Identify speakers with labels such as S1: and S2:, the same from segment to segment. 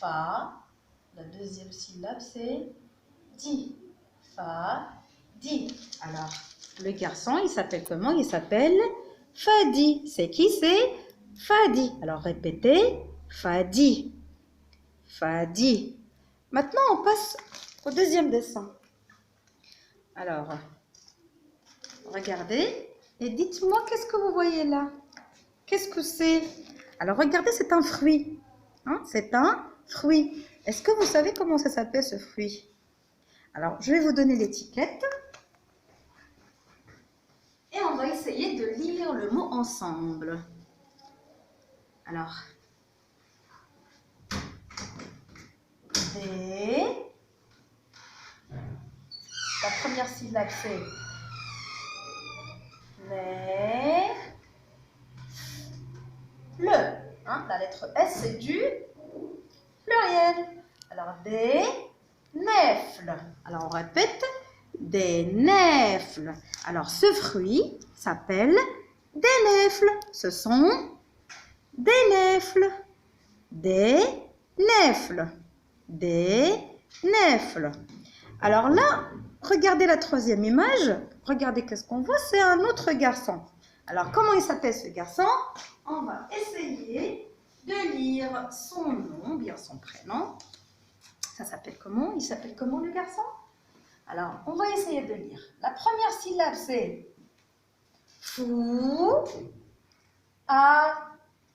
S1: Fa. La deuxième syllabe, c'est di. Fa, di. Alors, le garçon, il s'appelle comment? Il s'appelle Fadi. C'est qui? C'est Fadi. Alors, répétez. Fadi. Fadi. Maintenant, on passe au deuxième dessin. Alors, regardez et dites-moi qu'est-ce que vous voyez là? Qu'est-ce que c'est? Alors, regardez, c'est un fruit. Hein? C'est un fruit. Est-ce que vous savez comment ça s'appelle ce fruit? Alors, je vais vous donner l'étiquette. Et on va essayer de lire le mot ensemble. Alors, des. La première syllabe, c'est les. Le. Hein, la lettre S, c'est du pluriel. Alors, des nèfles. Alors, on répète. Des nèfles. Alors, ce fruit s'appelle des nèfles. Ce sont des nèfles. Des nèfles. Des nèfles. Alors là, regardez la troisième image. Regardez qu'est-ce qu'on voit. C'est un autre garçon. Alors, comment il s'appelle ce garçon? On va essayer de lire son nom, bien son prénom. Ça s'appelle comment? Il s'appelle comment le garçon? Alors, on va essayer de lire. La première syllabe, c'est fou, a,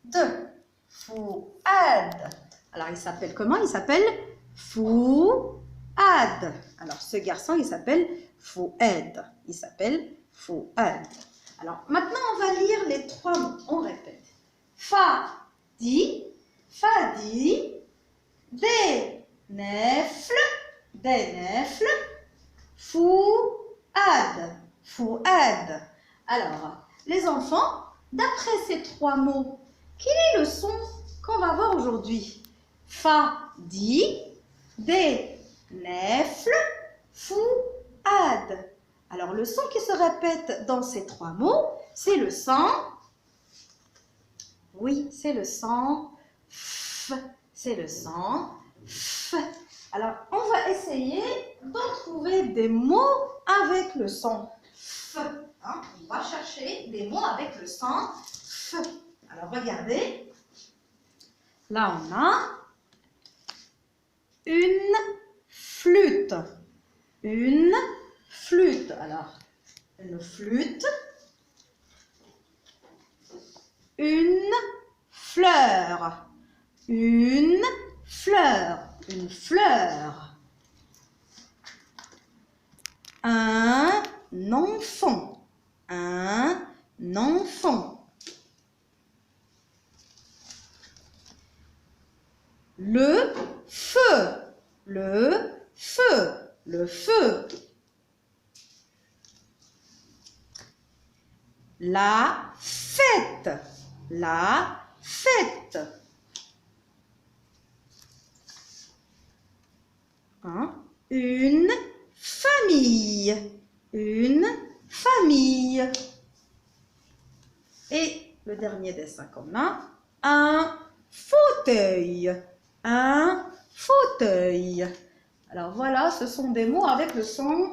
S1: de. Fouad. Alors, il s'appelle comment? Il s'appelle Fouad. Alors, ce garçon, il s'appelle Fouad. Il s'appelle Fouad. Alors, maintenant, on va lire les trois mots. On répète. Fadi, Fadi, des nèfles, Fouad, Fouad. Alors, les enfants, d'après ces trois mots, quel est le son qu'on va voir aujourd'hui? Fadi, des nèfles, Fouad. Alors, le son qui se répète dans ces trois mots, c'est le son. Oui, c'est le son F. C'est le son F. Alors, on va essayer d'en trouver des mots avec le son F. Hein? On va chercher des mots avec le son F. Alors, regardez. Là, on a une flûte. Une flûte. Alors, une flûte. Une fleur. Une fleur. Une fleur. Un enfant. Un enfant. Le feu. Le feu. Le feu. La fête. La fête. Hein? Une famille. Une famille. Et le dernier dessin qu'on a, un fauteuil. Un fauteuil. Alors voilà, ce sont des mots avec le son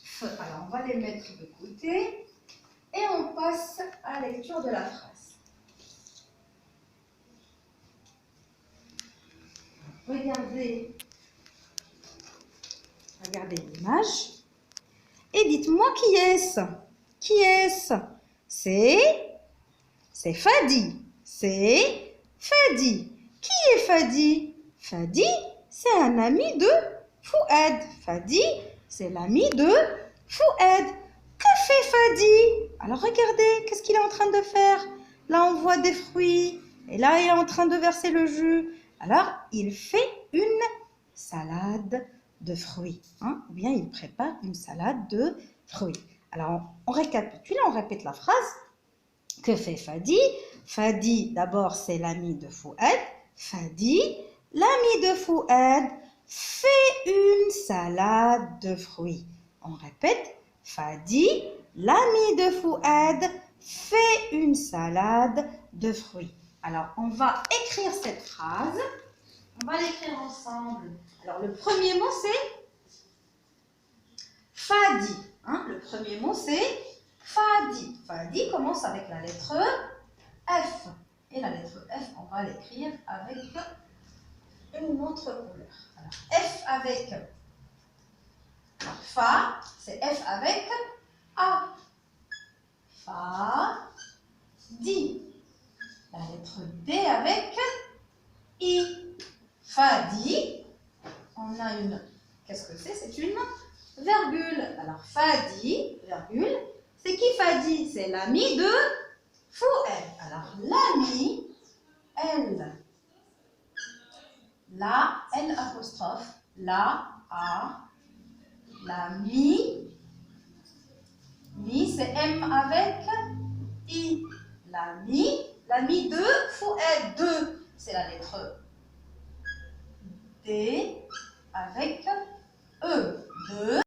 S1: F. Alors on va les mettre de côté et on passe à la lecture de la phrase. Regardez l'image et dites-moi qui est-ce? Qui est-ce? C'est Fadi. C'est Fadi. Qui est Fadi? Fadi, c'est un ami de Fouad. Fadi, c'est l'ami de Fouad. Que fait Fadi? Alors regardez, qu'est-ce qu'il est en train de faire? Là, on voit des fruits. Et là, il est en train de verser le jus. Alors, il fait une salade de fruits. Hein? Ou bien, il prépare une salade de fruits. Alors, on récapitule, on répète la phrase. Que fait Fadi? Fadi, d'abord, c'est l'ami de Fouad. Fadi, l'ami de Fouad, fait une salade de fruits. On répète. Fadi, l'ami de Fouad, fait une salade de fruits. Alors, on va écrire cette phrase On va l'écrire ensemble. Alors, le premier mot, c'est Fadi. Hein? Le premier mot, c'est Fadi. Fadi commence avec la lettre F. Et la lettre F, on va l'écrire avec une autre couleur. Alors, F avec Fa, c'est F avec A. Fa, Di. La lettre D avec I. Fadi, on a une, qu'est-ce que c'est? C'est une virgule. Alors, Fadi, virgule, c'est qui Fadi? C'est l'ami de Fouad. Alors, l'ami, elle, la, L apostrophe, la, A, l'ami, mi, c'est M avec I. L'ami de Fouad, 2, c'est la lettre D avec E. 2.